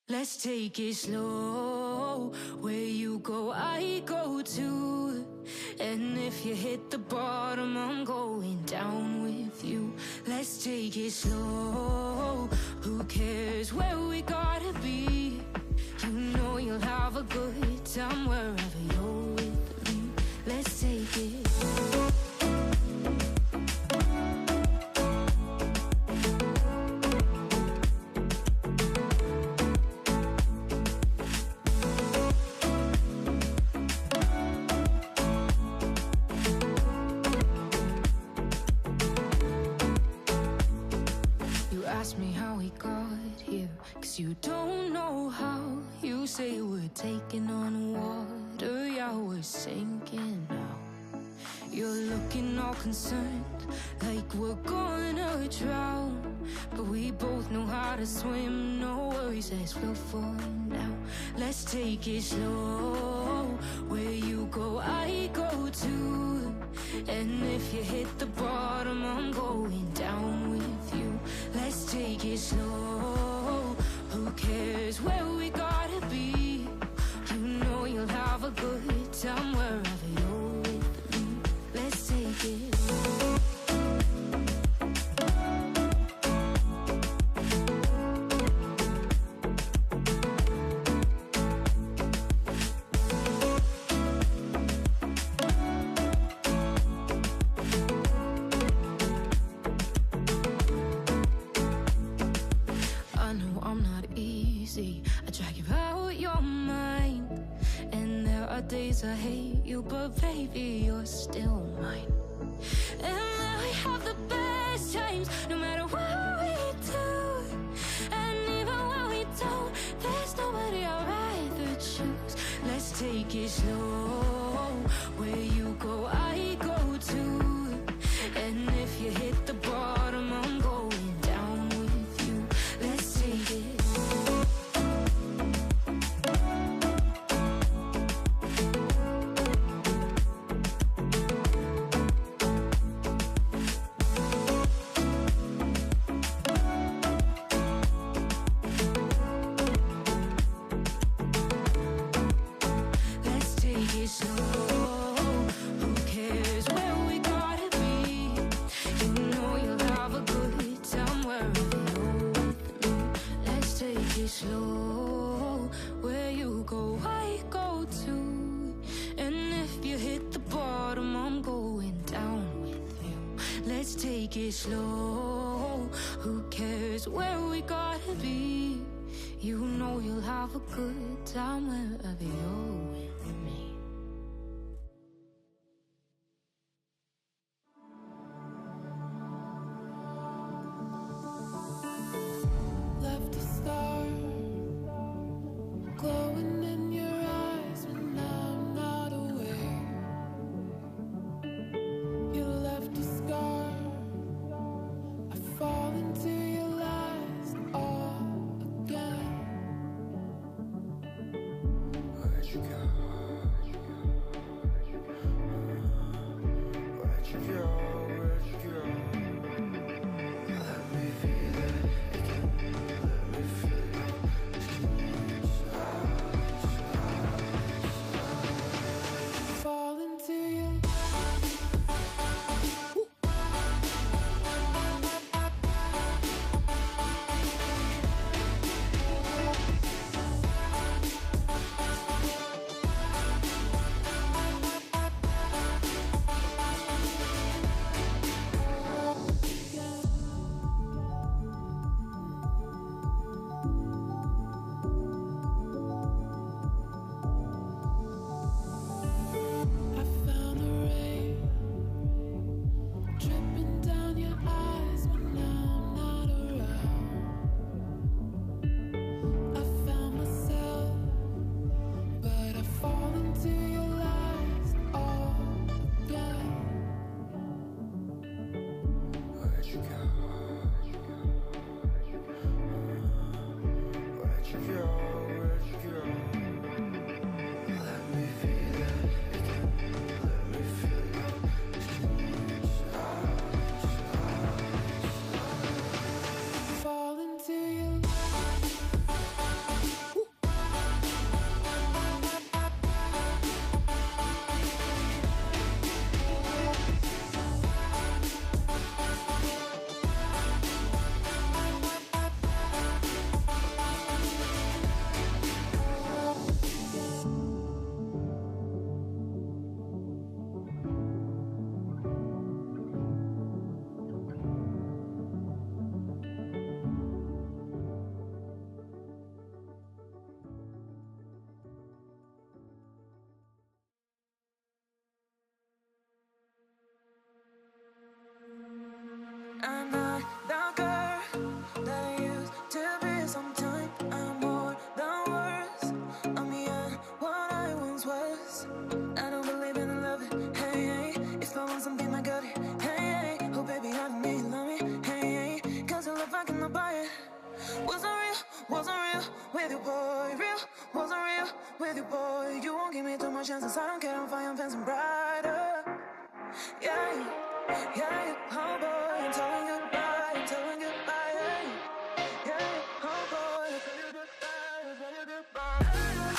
Let's take it slow. Where you go, I go too. And if you hit the bottom, I'm going down with you. Let's take it slow. Who cares where we gotta be? You know you'll have a good time wherever you're with me. Let's take it. Ask me how we got here, 'cause you don't know how. You say we're taking on water, yeah, we're sinking now. You're looking all concerned, like we're gonna drown. But we both know how to swim, no worries, let's flow for now. Let's take it slow. Where you go, I go too. And if you hit the bottom, I'm going down with you. Let's take it slow. Who cares where we gotta be? You know you'll have a good time wherever you're with me. Let's take it. I drag you out your mind, and there are days I hate you, but baby, you're still mine. And now we have the best times, no matter what we do. And even when we don't, there's nobody I'd rather choose. Let's take it slow. Where you go, I go too. And if you hit the bottom, I'm going down with you. Let's take it. Slow, where you go, I go too. And if you hit the bottom, I'm going down with you. Let's take it slow. Who cares where we gotta be? You know you'll have a good time wherever you're with me. I'm not the girl that I used to be. Sometime I'm more than words. I'm beyond what I once was. I don't believe in love. Hey, hey. If I want something, I got it. Hey, hey. Oh baby, I don't need love me. Hey, hey. Cause your love I cannot buy it. Wasn't real with you, boy. Real, wasn't real with you, boy. You won't give me too much chances. I don't care if I am fancy brighter. Yeah, yeah, oh boy, I'm telling you goodbye, I'm telling you goodbye. Yeah, yeah, oh boy, I'm telling you goodbye, I'm telling you goodbye.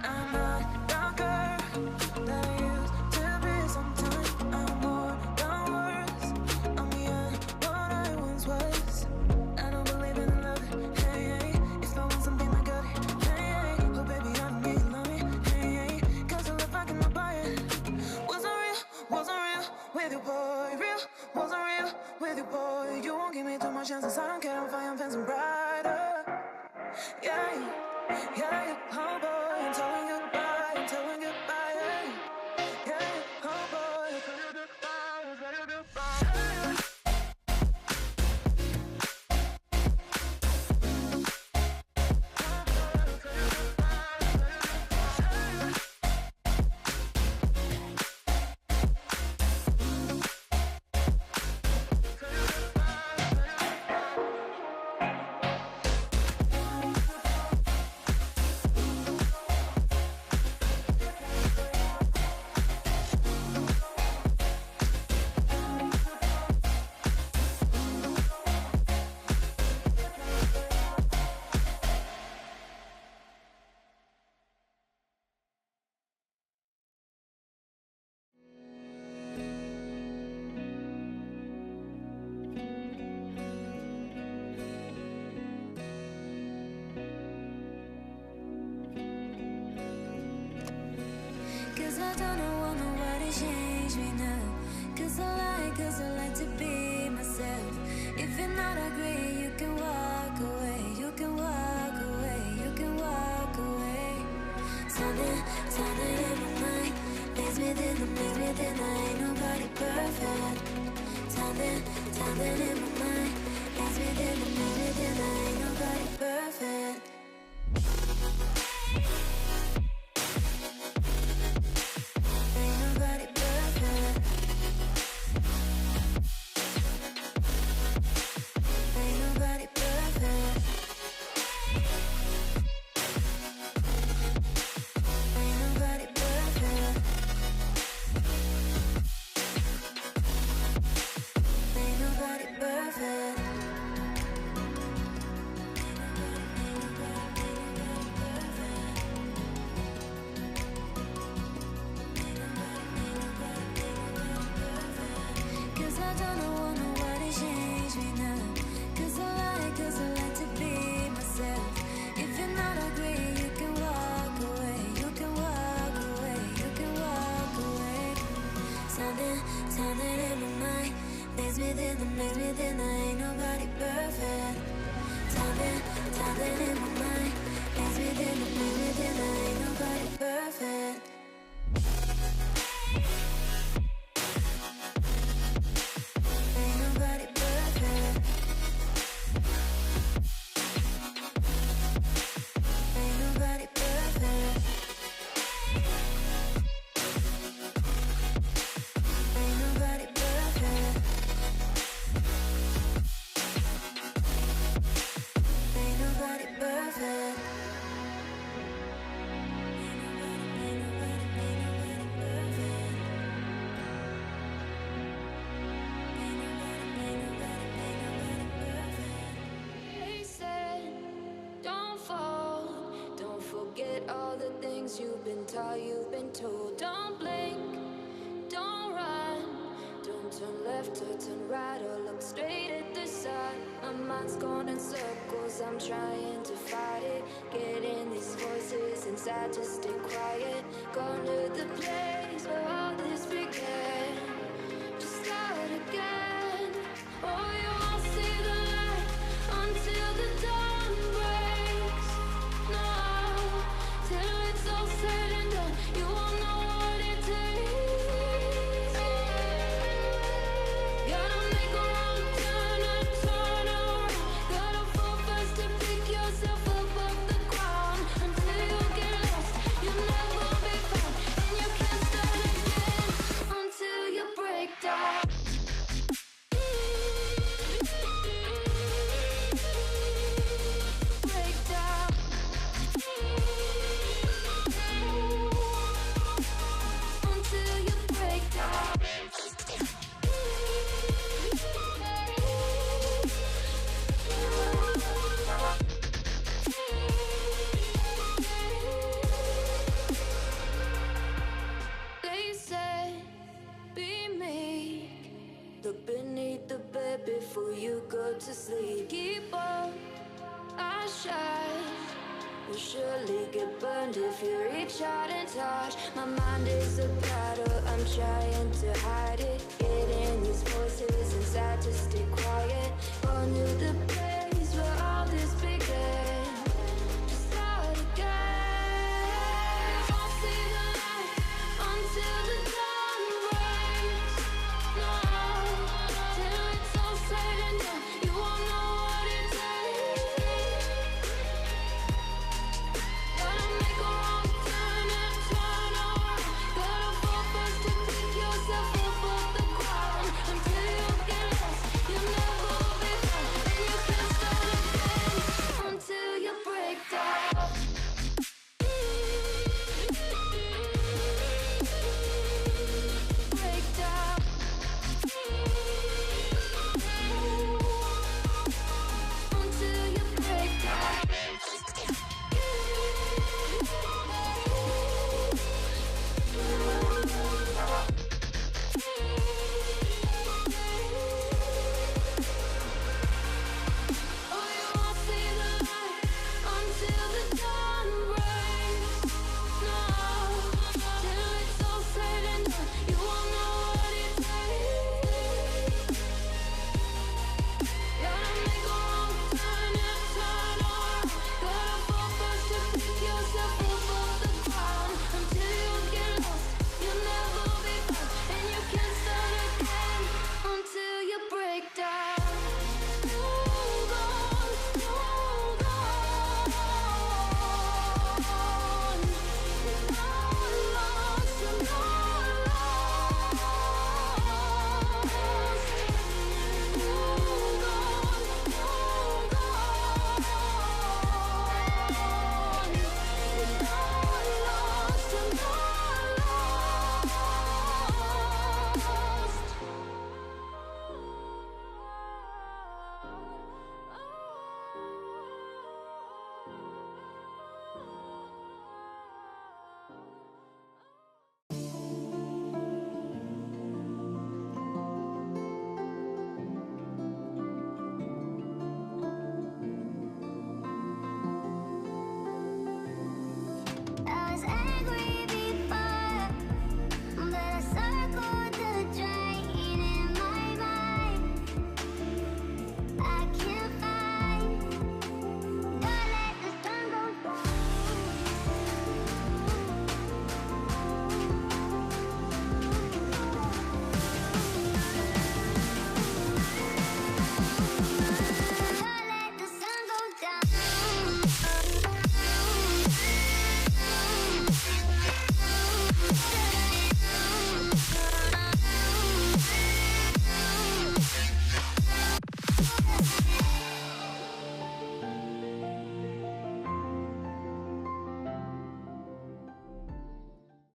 I'm not the girl that I used to be. Sometime I'm more than words. I'm beyond what I once was. I don't believe in love. Hey, hey. If I want something, I got it. Hey, hey. Oh baby, I don't need love me. Hey, hey. Cause your love I cannot buy it. Wasn't real with you, boy. Real, wasn't real with you, boy. You won't give me too much chances. I don't care if I am fancy brighter. Yeah, yeah, oh boy, I'm telling you goodbye, I'm telling you goodbye. Yeah, yeah, oh boy, I'm telling you goodbye, I'm telling you goodbye. Cause I don't want nobody to change me now. Cause I like to be myself. If you're not agree, you can walk away. You can walk away, you can walk away. Something in my mind makes me think, ain't nobody perfect. Something in my mind makes me think, ain't nobody perfect. Ain't nobody perfect. Ain't nobody perfect. Ain't nobody perfect. Ain't nobody perfect. Cause I don't want nobody to change me now. Cause I like to be myself. If you're not agree, you can walk away. You can walk away, you can walk away. Something in my mind makes me think, ain't nobody perfect. Something in my mind makes me think, ain't nobody perfect. Ain't nobody perfect. Ain't nobody perfect. Ain't nobody perfect. left or turn right or look straight at the sun. My mind's going in circles, I'm trying to fight it. Getting these voices inside to stay quiet. Gone to the place where all this began, to start again. Oh, you won't see the light until the dawn breaks. No, till it's all said and done, you won't know what it takes. Gotta make a wrong turn and turn around. Gotta fall fast to pick yourself up off the ground. Until you get lost, you'll never be found. And you can't start again until you break down. Break down. Until you break down. They said, be meek. Look beneath the bed before you go to sleep. Keep on, I shine. You'll surely get burned if you reach out and touch. My mind is a battle, I'm trying to hide it. Getting